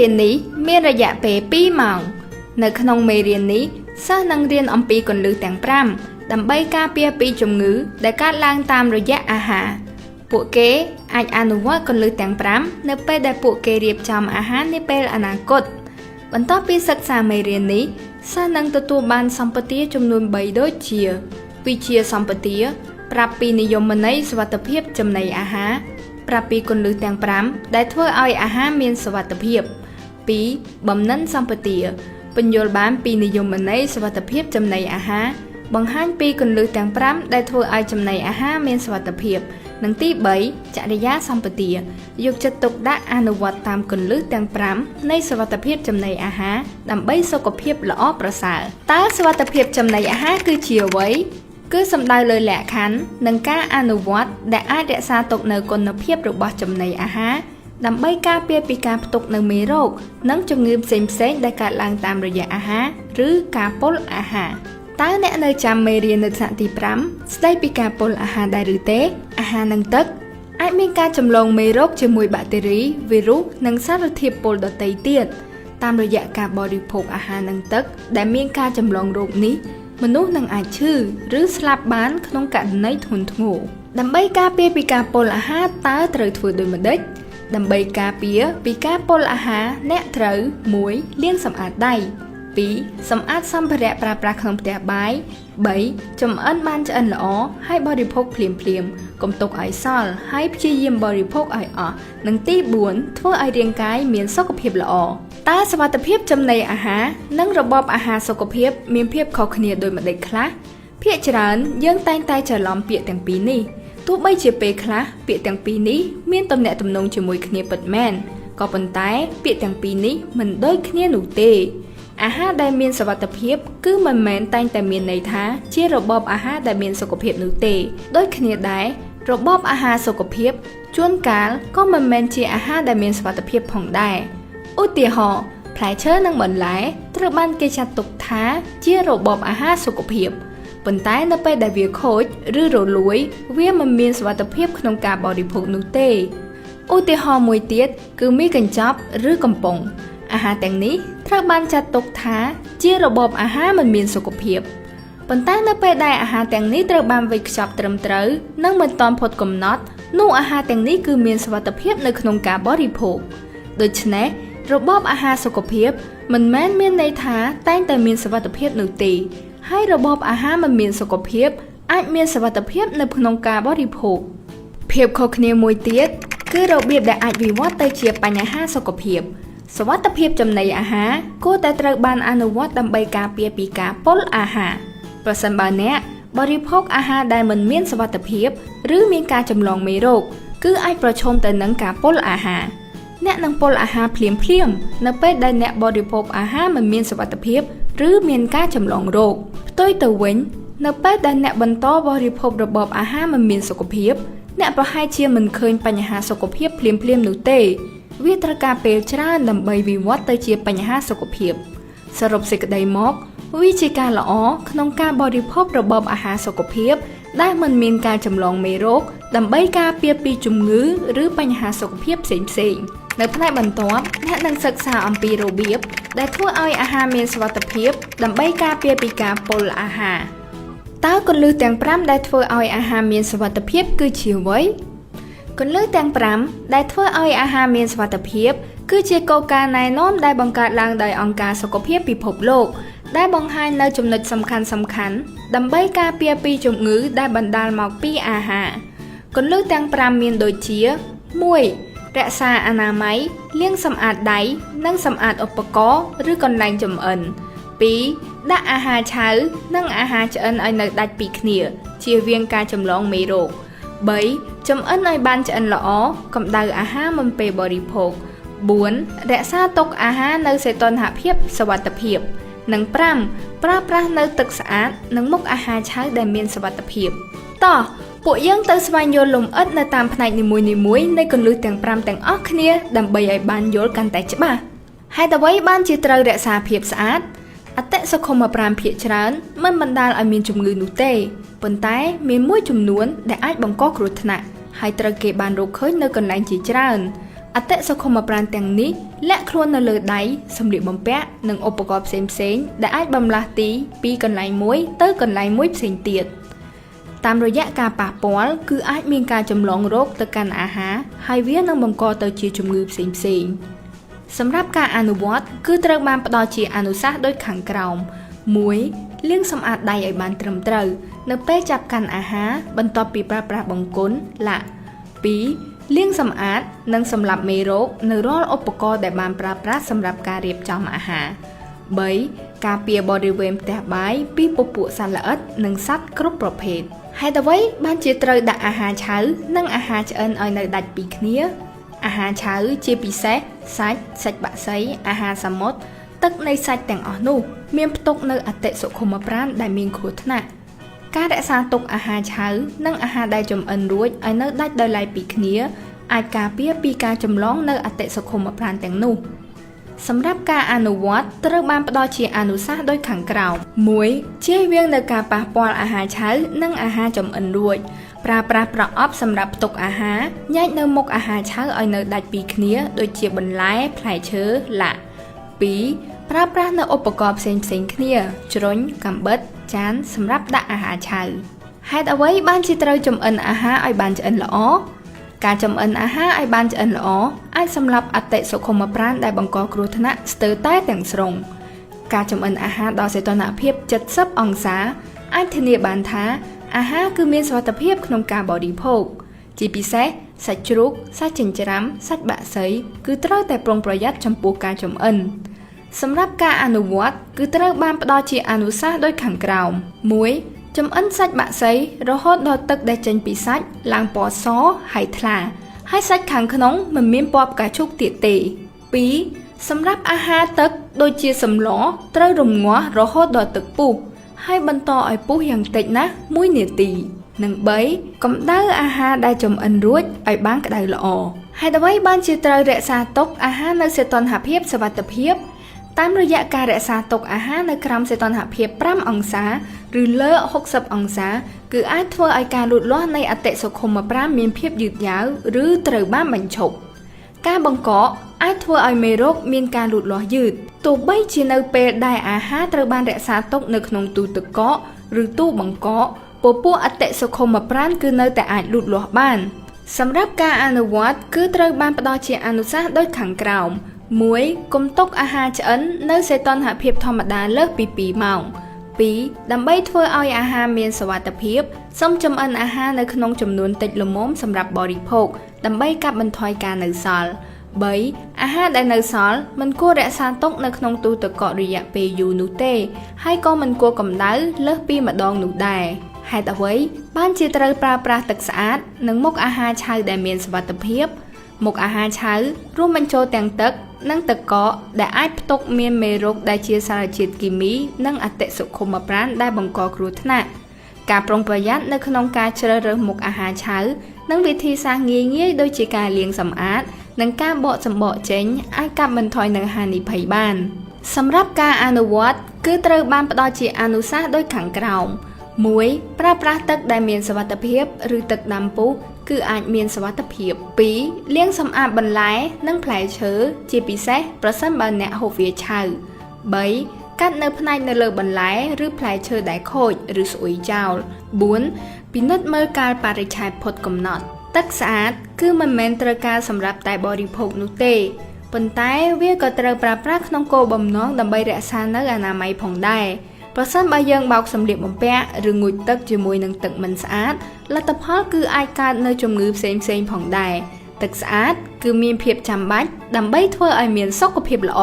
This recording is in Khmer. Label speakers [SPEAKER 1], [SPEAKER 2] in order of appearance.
[SPEAKER 1] រៀននេះមានរយៈពេល2ម៉ោងនៅក្នុងមេរៀននេះសិស្សនឹងរៀនអំពីគន្លឹះទាំង5ដើម្បីការពារពីជំងឺដែលកើតឡើងតាមរយៈអាហារពួកគេអាចអនុវត្តគន្លឹះទាំង5នៅពេលដែលពួកគេរៀបចំអាហារនាពេលអនាគតបន្ទាប់ពីសិក្សាមេរៀននេះសិស្សនឹងទទួលបានសម្បទាចំនួន3ដូចជាវិជ្ជាសម្បទាប្រាប់ពីនិយមន័យសុវត្ថិភាពចំណីអាហារប្រាប់ពីគន្លឹះទាំង5ដែលធ្វើឲ្យអាហារមានសុវត្ថិភាព2បំណិនសម្បទាពន្យល់បានពីនិយមន័យសុវត្ថិភាពចំណីអាហារបង្ហាញពីគន្លឹះទាំង5ដែលធ្វើឲ្យចំណីអាហារមានសុវត្ថិភាពនិងទី3ចរិយាសម្បទាយកចិត្តទុកដាក់អនុវត្តតាមគន្លឹះទាំង5នៃសុវត្ថិភាពចំណីអាហារដើម្បីសុខភាពល្អប្រសើរតើសុវត្ថិភាពចំណីអាហារគឺជាអ្វីគឺសំដៅលើលក្ខខណ្ឌនិងការអនុវត្តដែលអាចរក្សាទុកនូវគុណភាពរបស់ចំណីអាហារដើម្បីការពារពីការផ្ទុកនូវមេរោគនិងជំងឺផ្សេងៗដែលកើតឡើងតាមរយៈអាហារឬការពុលអាហារតើអ្នកនៅចាំមេរៀននៅថ្នាក់ទី5ស្ដីពីការពុលអាហារដែរឬទេអាហារនិងទឹកអាចមានការចម្លងមេរោគជាមួយបាក់តេរីវីរុសនិងសារធាតុពុលដទៃទៀតតាមរយៈការបរិភោគអាហារនិងទឹកដែលមានការចម្លងរោគនេះមនុស្សនឹងអាចឈឺឬស្លាប់បានក្នុងករណីធ្ងន់ធ្ងរដើម្បីការពារពីការពុលអាហារតើត្រូវធ្វើដូចម្តេចដើម្បីការពារពីការពុលអាហារអ្នកត្រូវ1លាងសម្អាតដៃ2សម្អាតសម្ភារៈប្រើប្រាស់ក្នុងផ្ទះបាយ3ចម្អិនបានឆ្អិនល្អហើយបរិភោគភ្លាមៗកុំទុកឲ្យសល់ហើយព្យាយាមបរិភោគឲ្យអស់និងទី4ធ្វើឲ្យរាងកាយមានសុខភាពល្អតើសុវត្ថិភាពចំណីអាហារនិងរបបអាហារសុខភាពមានភាពខុសគ្នាដូចម្តេចខ្លះភាគច្រើនយើងតែងតែច្រឡំពាក្យទាំងពីរនេះទោះបីជាពេលខ្លះពាក្យទាំងពីរនេះមានទំនាក់ទំនងជាមួយគ្នាពិតមែនក៏ប៉ុន្តែពាក្យទាំងពីរនេះមិនដូចគ្នានោះទេអាហារដែលមានសុវត្ថិភាពគឺមិនមែនតែងតែមានន័យថាជារបបអាហារដែលមានសុខភាពនោះទេដូចគ្នាដែររបបអាហារសុខភាពជួនកាលក៏មិនមែនជាអាហារដែលមានសុវត្ថិភាពផងដែរឧទាហរណ៍ផ្លែឈើនិងបន្លែត្រូវបានគេចាត់ទុកថាជារបបអាហារសុខភាពប៉ុន្តែនៅពេលដែលវាខូចឬរលួយវាមិនមានសុវត្ថិភាពក្នុងការបរិភោគនោះទេឧទាហរណ៍មួយទៀតគឺមីកញ្ចប់ឬកំប៉ុងអាហារទាំងនេះត្រូវបានចាត់ទុកថាជារបបអាហារមិនមានសុខភាពប៉ុន្តែនៅពេលដែលអាហារទាំងនេះត្រូវបានវេចខ្ចប់ត្រឹមត្រូវនិងមិនទាន់ផុតកំណត់នោះអាហារទាំងនេះគឺមានសុវត្ថិភាពនៅក្នុងការបរិភោគដូច្នេះរបបអាហារសុខភាពមិនមែនមានន័យថាតែងតែមានសុវត្ថិភាពនោះទេហើយរបបអាហារមិនមានសុខភាពអាចមានសុវត្ថិភាពនៅក្នុងការបរិភោគភាពខុសគ្នាមួយទៀតគឺរបៀបដែលអាចវិវត្តទៅជាបញ្ហាសុខភាពសុវត្ថិភាពចំណីអាហារគួរតែត្រូវបានអនុវត្តដើម្បីការពារពីការពុលអាហារប្រសិនបើអ្នកបរិភោគអាហារដែលមិនមានសុវត្ថិភាពឬមានការចម្លងមេរោគគឺអាចប្រឈមទៅនឹងការពុលអាហារអ្នកនឹងពុលអាហារភ្លាមនៅពេលដែលអ្នកបរិភោគអាហារមិនមានសុវត្ថិភាពឬមានការចម្លងរោគផ្ទុយទៅវិញនៅពេលដែលអ្នកបន្តបរិភោគរបបអាហារមិនមានសុខភាពអ្នកប្រហែលជាមិនឃើញបញ្ហាសុខភាពភ្លាមនោះទេវាត្រូវការពេលច្រើនដើម្បីវិវត្តទៅជាបញ្ហាសុខភាពសរុបសេចក្តីមកវាជាការល្អក្នុងការបរិភោគរបបអាហារសុខភាពដែលមិនមានការចម្លងមេរោគដើម្បីការពារពីជំងឺឬបញ្ហាសុខភាពផ្សេងៗនៅផ្នែកបន្ទាប់អ្នកនឹងសិក្សាអំពីរបៀបដែលធ្វើឲ្យអាហារមានសុវត្ថិភាពដើម្បីការពារពីការពុលអាហារតើគន្លឹះទាំង5ដែលធ្វើឲ្យអាហារមានសុវត្ថិភាពគឺជាអ្វីគន្លឹះទាំង5ដែលធ្វើឲ្យអាហារមានសុវត្ថិភាពគឺជាគោលការណ៍ណែនាំដែលបង្កើតឡើងដោយអង្គការសុខភាពពិភពលោកដែលបង្ហាញនូវចំណុចសំខាន់ដើម្បីការពារពីជំងឺដែលបណ្ដាលមកពីអាហារគន្លឹះទាំង5មានដូចជា1រក្សាអនាម័យលាងសម្អាតដៃនិងសម្អាតឧបករណ៍ឬកន្លែងចម្អិន2ដាក់អាហារឆៅនិងអាហារឆ្អិនឲ្យនៅដាច់ពីគ្នាជៀសវាងការចម្លងមេរោគ3ចម្អិនឲ្យបានឆ្អិនល្អកម្ដៅអាហារមុនពេលបរិភោគ4រក្សាទុកអាហារនៅសីតុណ្ហភាពសុវត្ថិភាពនិង5ប្រើប្រាស់នៅទឹកស្អាតនិងមុខអាហារឆៅដែលមានសុវត្ថិភាពតោះពួកយើងទៅស្វែងយល់លម្អិតនៅតាមផ្នែកនីមួយៗនៃគន្លឹះទាំង5ទាំងអស់គ្នាដើម្បីឲ្យបានយល់កាន់តែច្បាស់ហេតុអ្វីបានជាត្រូវរក្សាភាពស្អាតអតិសុខុមប្រាណភាគច្រើនមិនបណ្ដាលឲ្យមានជំងឺនោះទេប៉ុន្តែមានមួយចំនួនដែលអាចបង្កគ្រោះថ្នាក់ហើយត្រូវគេបានរកឃើញនៅកន្លែងជាច្រើន អតិសុខុមប្រាណទាំងនេះលាក់ខ្លួននៅលើដៃសម្លៀកបំពាក់និងឧបករណ៍ផ្សេងៗដែលអាចបំលាស់ទីពីកន្លែងមួយទៅកន្លែងមួយផ្សេងទៀតតាមរយៈការប៉ះពាល់គឺអាចមានការចម្លងរោគទៅកាន់អាហារហើយវានឹងបង្កទៅជាជំងឺផ្សេងៗសម្រាប់ការអនុវត្តគឺត្រូវបានផ្ដល់ជាអនុសាសន៍ដូចខាងក្រោម 1. លាងសម្អាតដៃឲ្យបានត្រឹមត្រូវនៅពេលចាប់កាន់អាហារបន្ទាប់ពីប្រើប្រាស់បង្គន់ឡាក់ 2. លាងសម្អាតនិងសម្លាប់មេរោគនៅរាល់ឧបករណ៍ដែលបានប្រើប្រាស់សម្រាប់ការរៀបចំអាហារ 3. ការពារបរិវេណផ្ទះបាយពីពពួកសត្វល្អិតនិងសត្វគ្រប់ប្រភេទហេតុអ្វីបានជាត្រូវដាក់អាហារឆៅនិងអាហារឆ្អិនឲ្យនៅដាច់ពីគ្នាអាហារឆៅជាពិសេសសាច់បក្សីអាហារសមុទ្រទឹកនៃសាច់ទាំងអស់នោះមានផ្ទុកនៅអតិសុខុមប្រាណដែលមានគ្រោះថ្នាក់ការរក្សាទុកអាហារឆៅនិងអាហារដែលចម្អិនរួចឲ្យនៅដាច់ដោយឡែកពីគ្នាអាចការពារពីការចម្លងនៅអតិសុខុមប្រាណទាំងនោះសម្រាប់ការអនុវត្តត្រូវបានផ្ដល់ជាអនុសាសន៍ដូចខាងក្រោម 1. ជៀសវាងនៅការប៉ះពាល់អាហារឆៅនិងអាហារចម្អិនរួចប្រើប្រាស់ប្រអប់សម្រាប់ផ្ទុកអាហារញែកនៅមុខអាហារឆៅឲ្យនៅដាច់ពីគ្នាដូចជាបន្លែផ្លែឈើឡាក់ 2. ប្រើប្រាស់នៅឧបករណ៍ផ្សេងៗគ្នាជ្រុញកាំបិតចានសម្រាប់ដាក់អាហារឆៅហេតុអ្វីបានជាត្រូវចម្អិនអាហារឲ្យបានឆ្អិនល្អការចម្អិនអាហារឲ្យបានឆ្អិនល្អអាចសម្លាប់អតិសុខុមប្រាណដែលបង្កគ្រោះថ្នាក់ស្ទើរតែទាំងស្រុងការចម្អិនអាហារដល់សីតុណ្ហភាព70អង្សាអាចធានាបានថាអាហារគឺមានសុវត្ថិភាពក្នុងការបរិភោគជាពិសេសសាច់ជ្រូកសាច់ចិញ្ច្រាំសាច់បក្សីគឺត្រូវតែប្រុងប្រយ័ត្នចំពោះការចម្អិនសម្រាប់ការអនុវត្តគឺត្រូវបានផ្ដល់ជាអនុសាសន៍ដូចខាងក្រោម 1. ចម្អិនសាច់បក្សីរហូតដល់ទឹកដែលចេញពីសាច់ឡើងពណ៌សហើយថ្លាហើយសាច់ខាងក្នុងមិនមានពណ៌ផ្កាឈូកទៀតទេ 2. សម្រាប់អាហារទឹកដូចជាសម្លត្រូវរំងាស់រហូតដល់ទឹកពុះហើយបន្តឲ្យពុះយ៉ាងតិចណាស់1នាទីនិង 3. កម្ដៅអាហារដែលចម្អិនរួចឲ្យបានក្ដៅល្អហេតុអ្វីបានជាត្រូវរក្សាទុកអាហារនៅសីតុណ្ហភាពសុវត្ថិភាពតាមរយៈការរក្សាទុកអាហារនៅក្រោមសីតុណ្ហភាព5អង្សាឬលើ60អង្សាគឺអាចធ្វើឲ្យការលូតលាស់នៃអតិសុខុមប្រាណមានភាពយឺតយ៉ាវឬត្រូវបានបញ្ឈប់ការបង្កកអាចធ្វើឲ្យមេរោគមានការលូតលាស់យឺតទោះបីជានៅពេលដែលអាហារត្រូវបានរក្សាទុកនៅក្នុងទូទឹកកកឬទូបង្កកពពួកអតិសុខុមប្រាណគឺនៅតែអាចលូតលាស់បានសម្រាប់ការអនុវត្តគឺត្រូវបានផ្ដល់ជាអនុសាសន៍ដូចខាងក្រោម 1. កុំទុកអាហារឆ្អិននៅសីតុណ្ហភាពធម្មតាលើសពី2ម៉ោង 2. ដើម្បីធ្វើឲ្យអាហារមានសុវត្ថិភាពសូមចម្អិនអាហារនៅក្នុងចំនួនតិចល្មមសម្រាប់បរិភោគដើម្បីកាត់បន្ថយការនៅសល់ 3. អាហារដែលនៅសល់មិនគួររក្សាទុកនៅក្នុងទូទឹកកករយៈពេលយូរនោះទេហើយក៏មិនគួរកម្ដៅលើសពីម្ដងនោះដែរហេតុអ្វីបានជាត្រូវប្រើប្រាស់ទឹកស្អាតនិងមុខអាហារឆៅដែលមានសុវត្ថិភាពមុខអាហារឆៅរួមបញ្ចូលទាំងទឹកនិងទឹកកកដែលអាចផ្ទុកមានមេរោគដែលជាសារជាតិគីមីនិងអតិសុខុមប្រាណដែលបង្កគ្រោះថ្នាក់ការប្រុងប្រយ័ត្ននៅក្នុងការជ្រើសរើសមុខអាហារឆៅនិងវិធីសាស្ត្រងាយៗដូចជាការលាងសម្អាតនិងការបកសម្បកចេញអាចកាត់បន្ថយនូវហានិភ័យបានសម្រាប់ការអនុវត្តគឺត្រូវបានផ្ដល់ជាអនុសាសន៍ដូចខាងក្រោម 1. ប្រើប្រាស់ទឹកដែលមានសុវត្ថិភាពឬទឹកដាំពុះគឺអាចមានសុវត្ថិភាព 2. លាងសម្អាតបន្លែនិងផ្លែឈើជាពិសេសប្រសិនបើអ្នកហូបវាឆៅ 3. កាត់នៅផ្នែកនៅលើបន្លែឬផ្លែឈើដែលខូចឬស្អុយចោល 4. ពិនិត្យមើលកាលបរិច្ឆេទផុតកំណត់ទឹកស្អាតគឺមិនមែនត្រូវការសម្រាប់តែបរិភោគនោះទេប៉ុន្តែវាក៏ត្រូវប្រើប្រាស់ក្នុងគោលបំណងដើម្បីរក្សានូវអនាម័យផងដែរប្រសិនបើយើងបោកសម្លៀកបំពាក់ឬងូតទឹកជាមួយនឹងទឹកមិនស្អាតលទ្ធផលគឺអាចកើតនៅជំងឺផ្សេងៗផងដែរទឹកស្អាតគឺមានភាពចាំបាច់ដើម្បីធ្វើឲ្យមានសុខភាពល្អ